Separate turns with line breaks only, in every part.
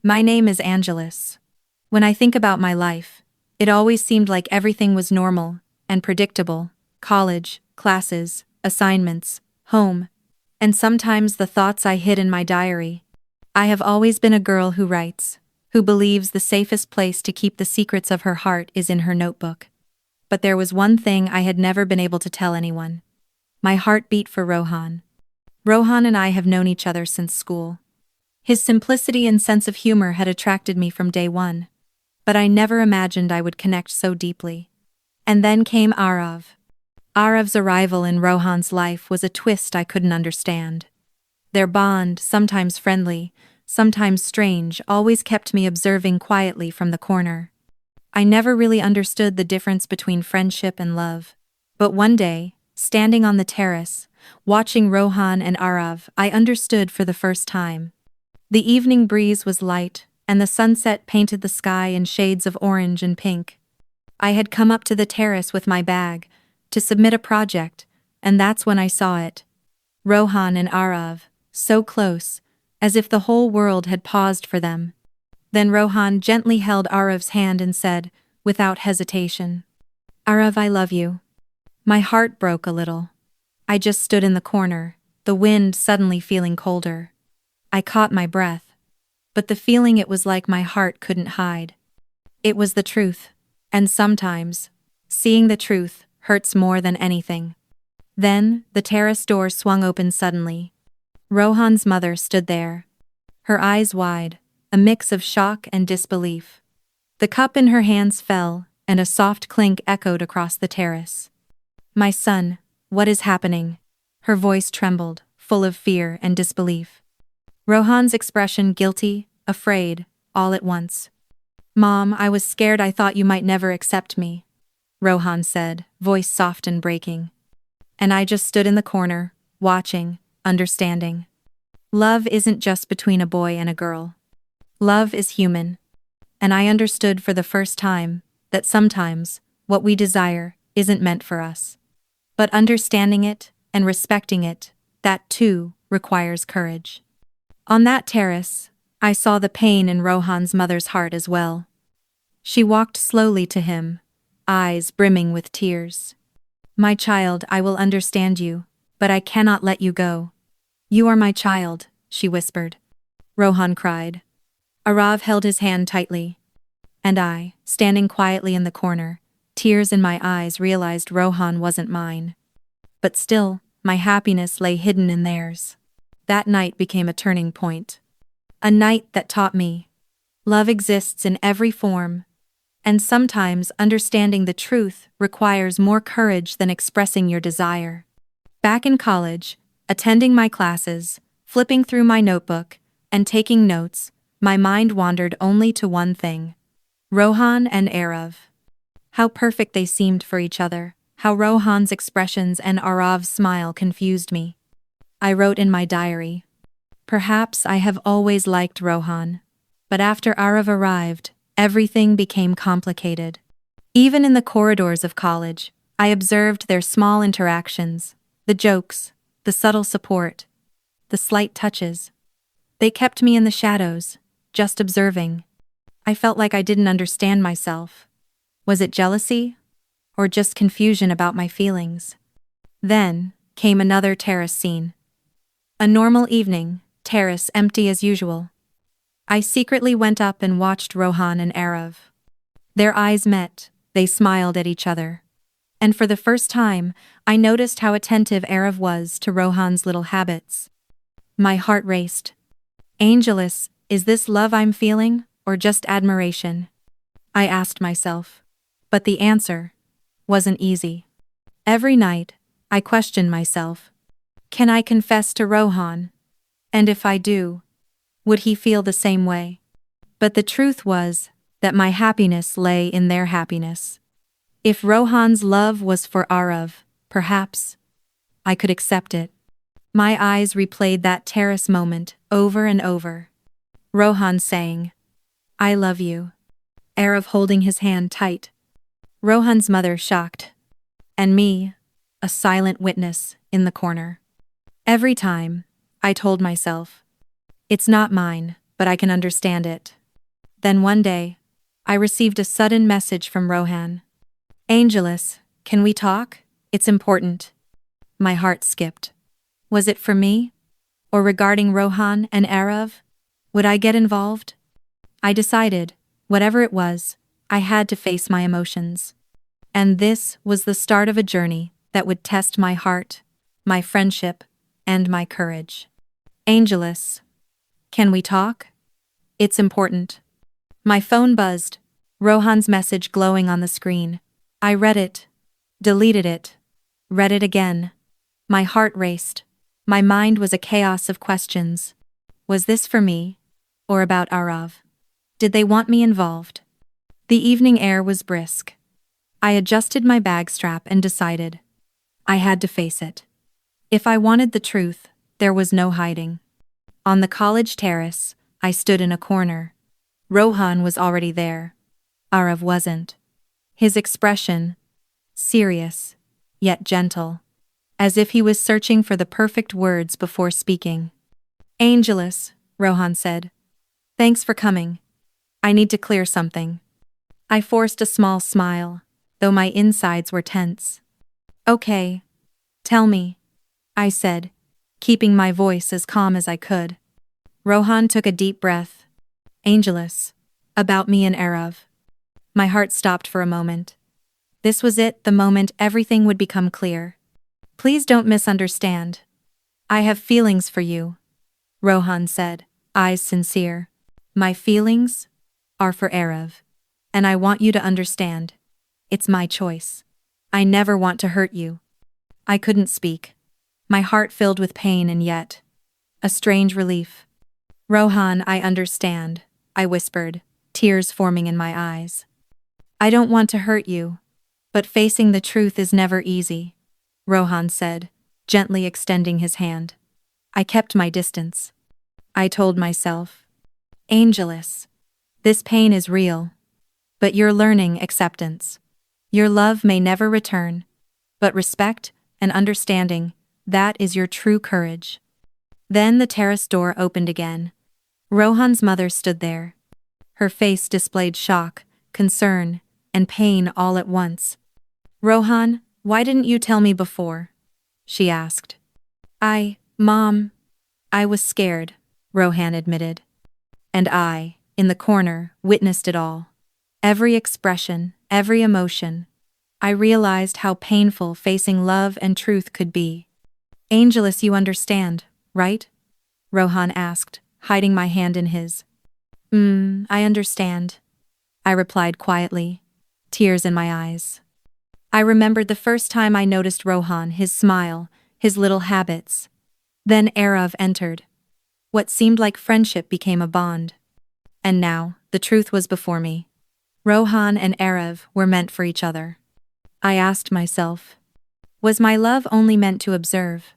My name is Angelus. When I think about my life, it always seemed like everything was normal and predictable: college, classes, assignments, home, and sometimes the thoughts I hid in my diary. I have always been a girl who writes, who believes the safest place to keep the secrets of her heart is in her notebook. But there was one thing I had never been able to tell anyone. My heart beat for Rohan. Rohan and I have known each other since school. His simplicity and sense of humor had attracted me from day one, but I never imagined I would connect so deeply. And then came Aarav. Aarav's arrival in Rohan's life was a twist I couldn't understand. Their bond, sometimes friendly, sometimes strange, always kept me observing quietly from the corner. I never really understood the difference between friendship and love. But one day, standing on the terrace, watching Rohan and Aarav, I understood for the first time. The evening breeze was light, and the sunset painted the sky in shades of orange and pink. I had come up to the terrace with my bag, to submit a project, and that's when I saw it. Rohan and Aarav, so close, as if the whole world had paused for them. Then Rohan gently held Aarav's hand and said, without hesitation, "Aarav, I love you." My heart broke a little. I just stood in the corner, the wind suddenly feeling colder. I caught my breath, but the feeling, it was like my heart couldn't hide. It was the truth, and sometimes, seeing the truth hurts more than anything. Then, the terrace door swung open suddenly. Rohan's mother stood there, her eyes wide, a mix of shock and disbelief. The cup in her hands fell, and a soft clink echoed across the terrace. "My son, what is happening?" Her voice trembled, full of fear and disbelief. Rohan's expression, guilty, afraid, all at once. "Mom, I was scared. I thought you might never accept me," Rohan said, voice soft and breaking. And I just stood in the corner, watching, understanding. Love isn't just between a boy and a girl. Love is human. And I understood for the first time that sometimes what we desire isn't meant for us. But understanding it and respecting it, that too requires courage. On that terrace, I saw the pain in Rohan's mother's heart as well. She walked slowly to him, eyes brimming with tears. "My child, I will understand you, but I cannot let you go." "You are my child," she whispered. Rohan cried. Aarav held his hand tightly. And I, standing quietly in the corner, tears in my eyes, realized Rohan wasn't mine. But still, my happiness lay hidden in theirs. That night became a turning point. A night that taught me love exists in every form, and sometimes understanding the truth requires more courage than expressing your desire. Back in college, attending my classes, flipping through my notebook, and taking notes, my mind wandered only to one thing: Rohan and Aarav. How perfect they seemed for each other, how Rohan's expressions and Aarav's smile confused me. I wrote in my diary, "Perhaps I have always liked Rohan, but after Aarav arrived, everything became complicated." Even in the corridors of college, I observed their small interactions, the jokes, the subtle support, the slight touches. They kept me in the shadows, just observing. I felt like I didn't understand myself. Was it jealousy? Or just confusion about my feelings? Then came another terrace scene. A normal evening, terrace empty as usual. I secretly went up and watched Rohan and Aarav. Their eyes met, they smiled at each other. And for the first time, I noticed how attentive Aarav was to Rohan's little habits. My heart raced. "Angelus, is this love I'm feeling, or just admiration?" I asked myself. But the answer wasn't easy. Every night, I questioned myself. Can I confess to Rohan? And if I do, would he feel the same way? But the truth was that my happiness lay in their happiness. If Rohan's love was for Aarav, perhaps I could accept it. My eyes replayed that terrace moment over and over. Rohan saying, "I love you." Aarav holding his hand tight. Rohan's mother shocked. And me, a silent witness in the corner. Every time, I told myself, it's not mine, but I can understand it. Then one day, I received a sudden message from Rohan. Angelus, can we talk? It's important. My heart skipped. Was it for me? Or regarding Rohan and Aarav? Would I get involved? I decided, whatever it was, I had to face my emotions. And this was the start of a journey that would test my heart, my friendship, and my courage. Angelus, can we talk? It's important. My phone buzzed, Rohan's message glowing on the screen. I read it, deleted it, read it again. My heart raced. My mind was a chaos of questions. Was this for me? Or about Aarav? Did they want me involved? The evening air was brisk. I adjusted my bag strap and decided. I had to face it. If I wanted the truth, there was no hiding. On the college terrace, I stood in a corner. Rohan was already there. Aarav wasn't. His expression, serious, yet gentle, as if he was searching for the perfect words before speaking. Angelus, Rohan said. Thanks for coming. I need to clear something. I forced a small smile, though my insides were tense. Okay. Tell me, I said, keeping my voice as calm as I could. Rohan took a deep breath. Angelus, about me and Aarav. My heart stopped for a moment. This was it, the moment everything would become clear. Please don't misunderstand. I have feelings for you, Rohan said, eyes sincere. My feelings are for Aarav. And I want you to understand. It's my choice. I never want to hurt you. I couldn't speak. My heart filled with pain and yet a strange relief. Rohan, I understand, I whispered, tears forming in my eyes. I don't want to hurt you, but facing the truth is never easy, Rohan said, gently extending his hand. I kept my distance. I told myself, Angelus, this pain is real, but you're learning acceptance. Your love may never return, but respect and understanding, that is your true courage. Then the terrace door opened again. Rohan's mother stood there. Her face displayed shock, concern, and pain all at once. Rohan, why didn't you tell me before? She asked. Mom, I was scared, Rohan admitted. And I, in the corner, witnessed it all. Every expression, every emotion. I realized how painful facing love and truth could be. Angelus, you understand, right? Rohan asked, hiding my hand in his. I understand, I replied quietly, tears in my eyes. I remembered the first time I noticed Rohan, his smile, his little habits. Then Aarav entered. What seemed like friendship became a bond. And now, the truth was before me. Rohan and Aarav were meant for each other. I asked myself, was my love only meant to observe?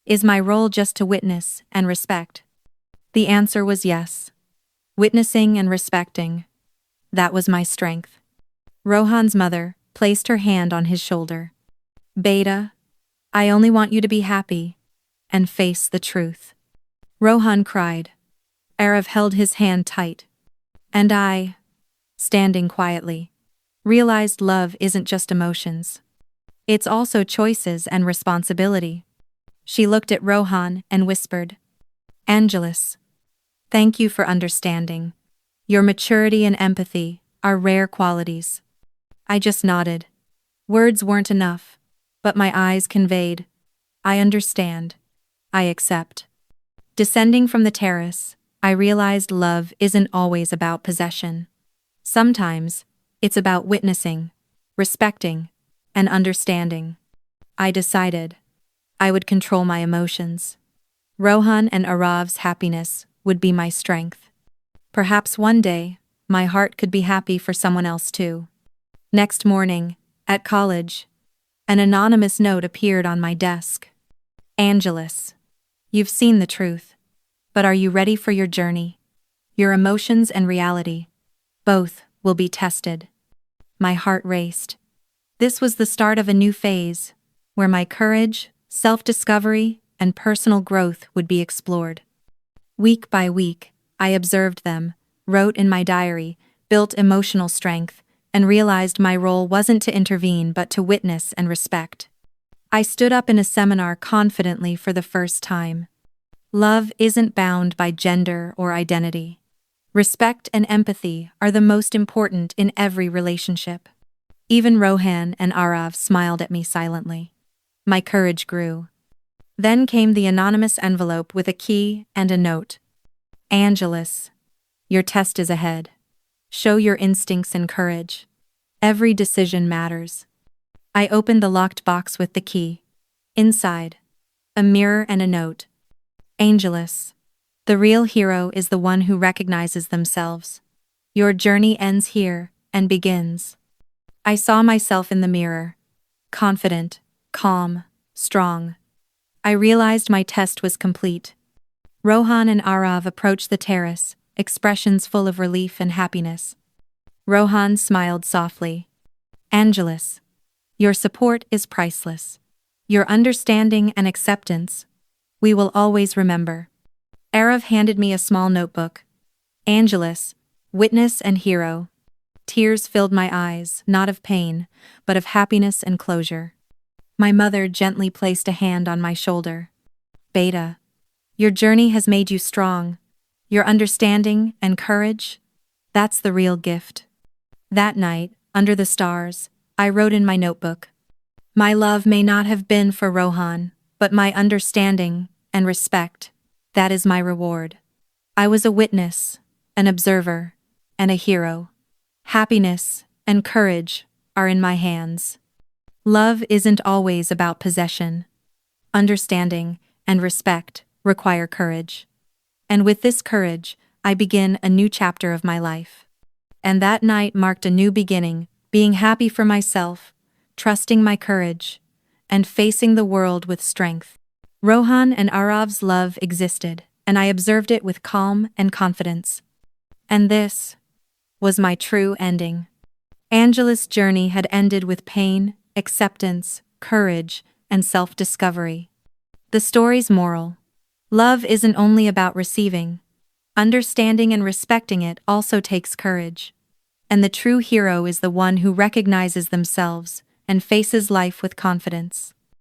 Is my role just to witness and respect? The answer was yes. Witnessing and respecting. That was my strength. Rohan's mother placed her hand on his shoulder. Beta, I only want you to be happy and face the truth. Rohan cried. Aarav held his hand tight. And I, standing quietly, realized love isn't just emotions. It's also choices and responsibility. She looked at Rohan and whispered, Angelus, thank you for understanding. Your maturity and empathy are rare qualities. I just nodded. Words weren't enough, but my eyes conveyed, I understand. I accept. Descending from the terrace, I realized love isn't always about possession. Sometimes, it's about witnessing, respecting, and understanding. I decided I would control my emotions. Rohan and Aarav's happiness would be my strength. Perhaps one day, my heart could be happy for someone else too. Next morning, at college, an anonymous note appeared on my desk. Angelus, you've seen the truth, but are you ready for your journey? Your emotions and reality, both, will be tested. My heart raced. This was the start of a new phase, where my courage, self-discovery, and personal growth would be explored. Week by week, I observed them, wrote in my diary, built emotional strength, and realized my role wasn't to intervene but to witness and respect. I stood up in a seminar confidently for the first time. Love isn't bound by gender or identity. Respect and empathy are the most important in every relationship. Even Rohan and Aarav smiled at me silently. My courage grew. Then came the anonymous envelope with a key and a note. Angelus, your test is ahead. Show your instincts and courage. Every decision matters. I opened the locked box with the key. Inside, a mirror and a note. Angelus, the real hero is the one who recognizes themselves. Your journey ends here and begins. I saw myself in the mirror. Confident, calm, strong. I realized my test was complete. Rohan and Aarav approached the terrace, expressions full of relief and happiness. Rohan smiled softly. Angelus, your support is priceless. Your understanding and acceptance, we will always remember. Aarav handed me a small notebook. Angelus, witness and hero. Tears filled my eyes, not of pain, but of happiness and closure. My mother gently placed a hand on my shoulder. Beta, your journey has made you strong. Your understanding and courage, that's the real gift. That night, under the stars, I wrote in my notebook. My love may not have been for Rohan, but my understanding and respect, that is my reward. I was a witness, an observer, and a hero. Happiness and courage are in my hands. Love isn't always about possession. Understanding and respect require courage. And with this courage, I begin a new chapter of my life. And that night marked a new beginning, being happy for myself, trusting my courage, and facing the world with strength. Rohan and Aarav's love existed, and I observed it with calm and confidence. And this was my true ending. Angelus' journey had ended with pain, acceptance, courage, and self-discovery. The story's moral: love isn't only about receiving. Understanding and respecting it also takes courage. And the true hero is the one who recognizes themselves and faces life with confidence.